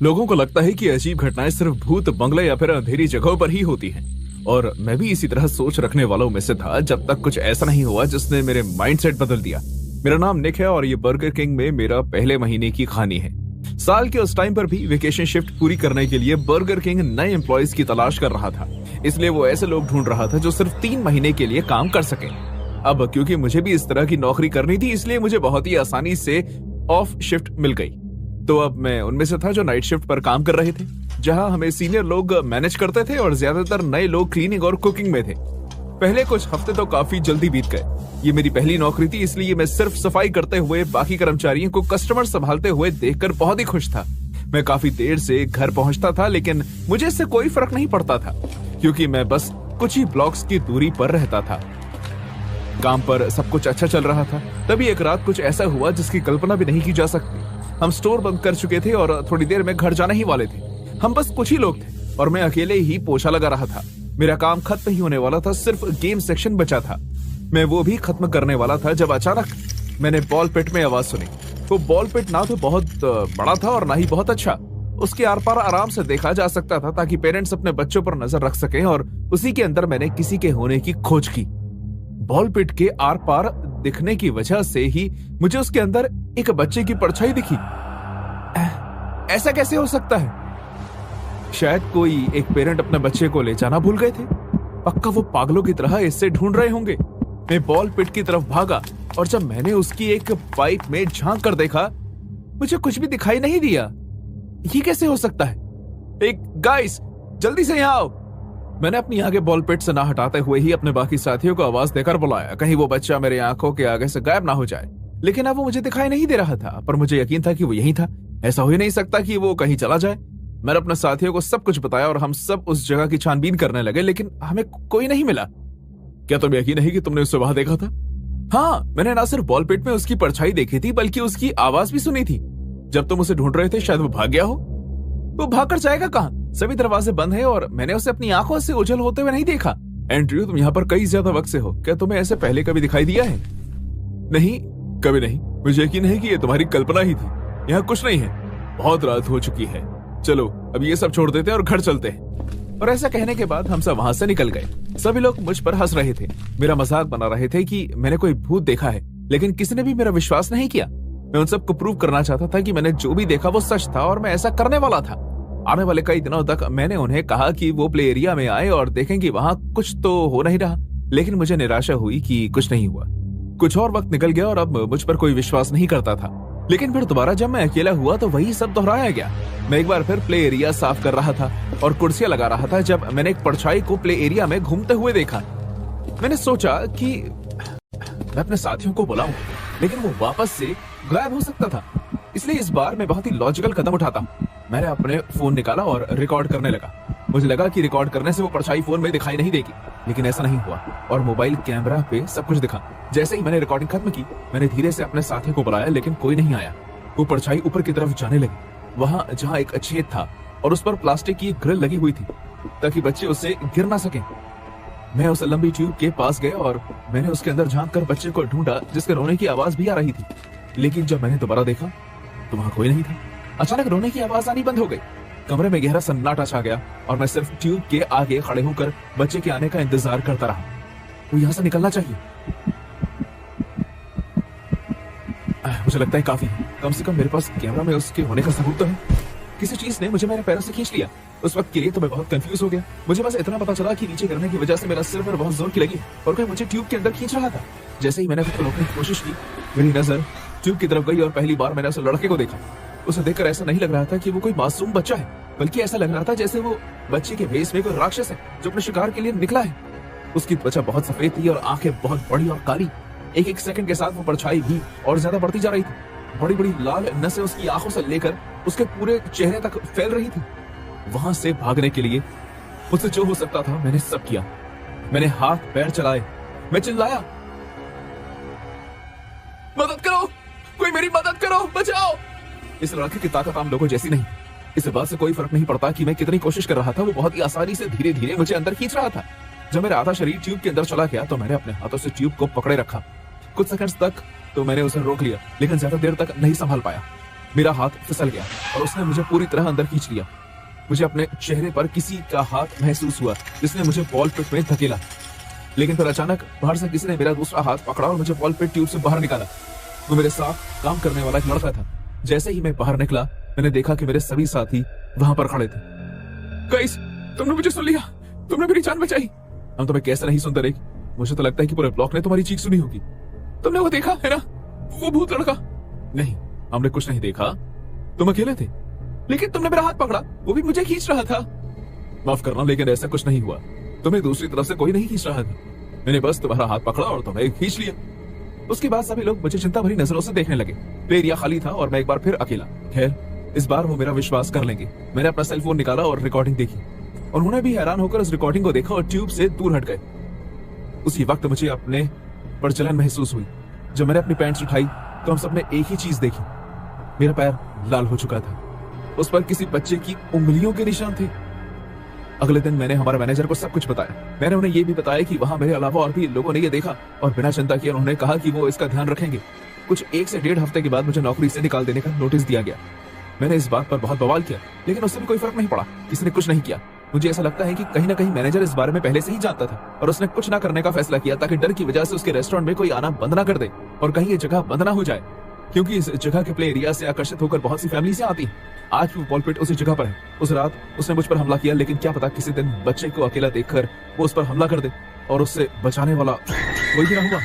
लोगों को लगता है कि अजीब घटनाएं सिर्फ भूत बंगले या फिर अंधेरी जगहों पर ही होती हैं। और मैं भी इसी तरह सोच रखने वालों में से था जब तक कुछ ऐसा नहीं हुआ जिसने मेरे माइंडसेट बदल दिया। मेरा नाम निक है और ये बर्गर किंग में मेरा पहले महीने की कहानी है। साल के उस टाइम पर भी वेकेशन शिफ्ट पूरी करने के लिए बर्गर किंग नए एम्प्लॉयज की तलाश कर रहा था। इसलिए वो ऐसे लोग ढूंढ रहा था जो सिर्फ 3 महीने के लिए काम कर सके। अब क्योंकि मुझे भी इस तरह की नौकरी करनी थी, इसलिए मुझे बहुत ही आसानी से ऑफ शिफ्ट मिल गई। तो अब मैं उनमें से था जो नाइट शिफ्ट पर काम कर रहे थे, जहां हमें सीनियर लोग मैनेज करते थे और ज्यादातर नए लोग क्लीनिंग और कुकिंग में थे। पहले कुछ हफ्ते तो काफी जल्दी बीत गए। ये मेरी पहली नौकरी थी, इसलिए मैं सिर्फ सफाई करते हुए बाकी कर्मचारियों को कस्टमर संभालते हुए देखकर बहुत ही खुश था। मैं काफी देर से घर पहुंचता था, लेकिन मुझे इससे कोई फर्क नहीं पड़ता था क्योंकि मैं बस कुछ ही ब्लॉक्स की दूरी पर रहता था। काम पर सब कुछ अच्छा चल रहा था। तभी एक रात कुछ ऐसा हुआ जिसकी कल्पना भी नहीं की जा सकती। हम स्टोर बंद कर चुके थे और थोड़ी देर में घर जाने ही वाले थे। हम बस कुछ ही लोग थे और मैं अकेले ही पोछा लगा रहा था। मेरा काम खत्म ही होने वाला था, सिर्फ गेम सेक्शन बचा था। मैं वो भी खत्म करने वाला था जब अचानक मैंने बॉल पिट में आवाज सुनी। वो बॉल पिट ना तो बहुत बड़ा था और ना ही बहुत अच्छा। उसके आर पार आराम से देखा जा सकता था ताकि पेरेंट्स अपने बच्चों पर नजर रख सकें, और उसी के अंदर मैंने किसी के होने की खोज की। बॉल पिट के आर पार दिखने की वजह से ही मुझे उसके अंदर एक बच्चे की परछाई दिखी। ऐसा कैसे हो सकता है? शायद कोई एक पेरेंट अपने बच्चे को ले जाना भूल गए थे। पक्का वो पागलों की तरह इससे ढूंढ रहे होंगे। मैं बॉल पिट की तरफ भागा और जब मैंने उसकी एक पाइप में झांक कर देखा, मुझे कुछ भी दिखाई नहीं दिया। ये कैसे हो सकता है? एक गाइस, जल्दी से यहाँ आओ। मैंने अपनी आगे बॉल पिट से ना हटाते हुए ही अपने बाकी साथियों को आवाज देकर बुलाया, कहीं वो बच्चा मेरे आंखों के आगे से गायब ना हो जाए। लेकिन अब वो मुझे दिखाई नहीं दे रहा था, पर मुझे यकीन था कि वो यहीं था। ऐसा हो ही नहीं सकता कि वो कहीं चला जाए। मैंने अपने साथियों को सब कुछ बताया और हम सब उस जगह की छानबीन करने लगे, लेकिन हमें कोई नहीं मिला। क्या तुम्हें यकीन नहीं कि तुमने उससे वहां देखा था? हाँ, मैंने ना सिर्फ बॉल पिट में उसकी परछाई देखी थी, बल्कि उसकी आवाज भी सुनी थी। जब तुम उसे ढूंढ रहे थे शायद वो भाग गया हो। वो भागकर जाएगा कहाँ? सभी दरवाजे बंद हैं और मैंने उसे अपनी आंखों से ओझल होते हुए नहीं देखा। एंड्रयू, तुम यहाँ पर कई ज्यादा वक्त से हो। क्या तुम्हें ऐसे पहले कभी दिखाई दिया है? नहीं, कभी नहीं। मुझे यकीन है कि ये तुम्हारी कल्पना ही थी। यहाँ कुछ नहीं है। बहुत रात हो चुकी है। चलो अब ये सब छोड़ देते हैं और घर चलते हैं। और ऐसा कहने के बाद हम सब वहां से निकल गए। सभी लोग मुझ पर हंस रहे थे, मेरा मजाक बना रहे थे कि मैंने कोई भूत देखा है, लेकिन किसी ने भी मेरा विश्वास नहीं किया। मैं उन सबको प्रूव करना चाहता था कि मैंने जो भी देखा वो सच था और मैं ऐसा करने वाला था। आने वाले कई दिनों तक मैंने उन्हें कहा कि वो प्ले एरिया में आए और देखें कि वहां कुछ तो हो नहीं रहा, लेकिन मुझे निराशा हुई कि कुछ नहीं हुआ। कुछ और वक्त निकल गया और अब मुझ पर कोई विश्वास नहीं करता था। लेकिन फिर दोबारा जब मैं अकेला हुआ तो वही सब दोहराया गया। मैं एक बार फिर प्ले एरिया साफ कर रहा था और कुर्सियां लगा रहा था जब मैंने एक परछाई को प्ले एरिया में घूमते हुए देखा। मैंने सोचा कि मैं अपने साथियों को बुलाऊं, लेकिन वो वापस से गायब हो सकता था। इसलिए इस बार मैं बहुत ही लॉजिकल कदम उठाता हूँ। मैंने अपने फोन निकाला और रिकॉर्ड करने लगा। मुझे लगा कि रिकॉर्ड करने से वो परछाई फोन में दिखाई नहीं देगी, लेकिन ऐसा नहीं हुआ और मोबाइल कैमरा पे सब कुछ दिखा। जैसे ही मैंने रिकॉर्डिंग खत्म की, मैंने धीरे से अपने साथी को बुलाया, लेकिन कोई नहीं आया। वो परछाई ऊपर की तरफ जाने लगी, वहां जहां एक छेद था और उस पर प्लास्टिक की ग्रिल लगी हुई थी ताकि बच्चे उससे गिर ना सकें। मैं उस लंबी ट्यूब के पास गया और मैंने उसके अंदर झांक कर बच्चे को ढूंढा, जिसके रोने की आवाज भी आ रही थी। लेकिन जब मैंने दोबारा देखा तो वहां कोई नहीं था। अचानक रोने की आवाज आनी बंद हो गई। कमरे में गहरा सन्नाटा छा गया और मैं सिर्फ ट्यूब के आगे खड़े होकर बच्चे के आने का इंतजार करता रहा। वो यहाँ से निकलना चाहिए। मुझे लगता है काफी है। कम से कम मेरे पास कैमरा में उसके होने का सबूत तो है। किसी चीज ने मुझे मेरे पैरों से खींच लिया। उस वक्त के लिए तो मैं बहुत कंफ्यूज हो गया। मुझे बस इतना पता चला कि नीचे गिरने की वजह से मेरा सिर पर बहुत जोर की लगी और कोई मुझे ट्यूब के अंदर खींच रहा था। जैसे ही मैंने खुद को रोकने की कोशिश की, मेरी नजर ट्यूब की तरफ गई और पहली बार मैंने उस लड़के को देखा। उसे देखकर ऐसा नहीं लग रहा था कि वो कोई मासूम बच्चा है, बल्कि ऐसा लग रहा था जैसे वो बच्चे के भेष में कोई राक्षस है जो अपने शिकार के लिए निकला है। उसकी त्वचा बहुत सफेद थी और आंखें बहुत बड़ी और काली। एक एक सेकंड के साथ वो परछाई भी और ज्यादा बढ़ती जा रही थी। बड़ी बड़ी लाल नसें उसकी आंखों से लेकर उसके पूरे चेहरे तक फैल रही थी। वहां से भागने के लिए मुझसे जो हो सकता था मैंने सब किया। मैंने हाथ पैर चलाए, मैं चिल्लाया, मदद करो, कोई मेरी मदद करो, बचाओ। इस लड़के की ताकत आम लोगों जैसी नहीं। इस बात से कोई फर्क नहीं पड़ता कि मैं कितनी कोशिश कर रहा था, वो बहुत ही आसानी से धीरे धीरे मुझे अंदर खींच रहा था। जब मेरा आधा शरीर ट्यूब के अंदर चला गया तो मैंने अपने हाथों से ट्यूब को पकड़े रखा। कुछ सेकंड्स तक तो मैंने उसे रोक लिया, लेकिन ज्यादा देर तक नहीं संभाल पाया। मेरा हाथ फिसल गया और उसने मुझे पूरी तरह अंदर खींच लिया। मुझे अपने चेहरे पर किसी का हाथ महसूस हुआ जिसने मुझे बॉल पिट में धकेला, लेकिन फिर अचानक बाहर से किसी ने मेरा दूसरा हाथ पकड़ा और मुझे बॉल पिट ट्यूब से बाहर निकाला। वो मेरे साथ काम करने वाला एक लड़का था। जैसे ही मैं बाहर निकला, मैंने देखा कि मेरे सभी साथी वहां पर खड़े थे। गाइस, तुमने मुझे सुन लिया, तुमने मेरी जान बचाई। हम तुम्हें कैसे नहीं सुनते रे? मुझे तो लगता है कि पूरे ब्लॉक ने तुम्हारी चीख सुनी होगी। तुमने वो देखा है ना, वो भूत लड़का? नहीं, हमने कुछ नहीं देखा, तुम अकेले थे। लेकिन तुमने मेरा हाथ पकड़ा, वो भी मुझे खींच रहा था। माफ करना, लेकिन ऐसा कुछ नहीं हुआ। तुम्हें दूसरी तरफ से कोई नहीं खींच रहा था, मैंने बस तुम्हारा हाथ पकड़ा और तुम्हें खींच लिया। उसके बाद सभी लोग मुझे चिंता भरी नजरों से देखने लगे। प्ले एरिया खाली था और मैं एक बार फिर अकेला। खैर, इस बार वो मेरा विश्वास कर लेंगे। मैंने अपना सेल फोन निकाला और रिकॉर्डिंग देखी, और उन्होंने भी हैरान होकर उस रिकॉर्डिंग को देखा और ट्यूब से दूर हट गए। उसी वक्त मुझे अपने पर जलन महसूस हुई। जब मैंने अपनी पैंट्स उठाई तो हम सबने एक ही चीज देखी, मेरा पैर लाल हो चुका था। उस पर किसी बच्चे की उंगलियों के निशान थे। अगले दिन मैंने हमारे मैनेजर को सब कुछ बताया। मैंने उन्हें यह भी बताया कि वहां मेरे अलावा और भी लोगों ने ये देखा, और बिना चिंता किए उन्होंने कहा कि वो इसका ध्यान रखेंगे। कुछ 1 से 1.5 हफ्ते के बाद मुझे नौकरी से निकाल देने का नोटिस दिया गया। मैंने इस बात पर बहुत बवाल किया, लेकिन उससे भी कोई फर्क नहीं पड़ा, किसी ने कुछ नहीं किया। मुझे ऐसा लगता है कि कहीं ना कहीं मैनेजर इस बारे में पहले से ही जानता था और उसने कुछ ना करने का फैसला किया ताकि डर की वजह से उसके रेस्टोरेंट में कोई आना बंद ना कर दे और कहीं ये जगह बंद ना हो जाए, क्योंकि इस जगह के प्ले एरिया से आकर्षित होकर बहुत सी फैमिली से आती है। आज भी बॉल पिट उसी जगह पर है। उस रात उसने मुझ पर हमला किया, लेकिन क्या पता किसी दिन बच्चे को अकेला देखकर वो उस पर हमला कर दे और उससे बचाने वाला कोई भी ना हुआ।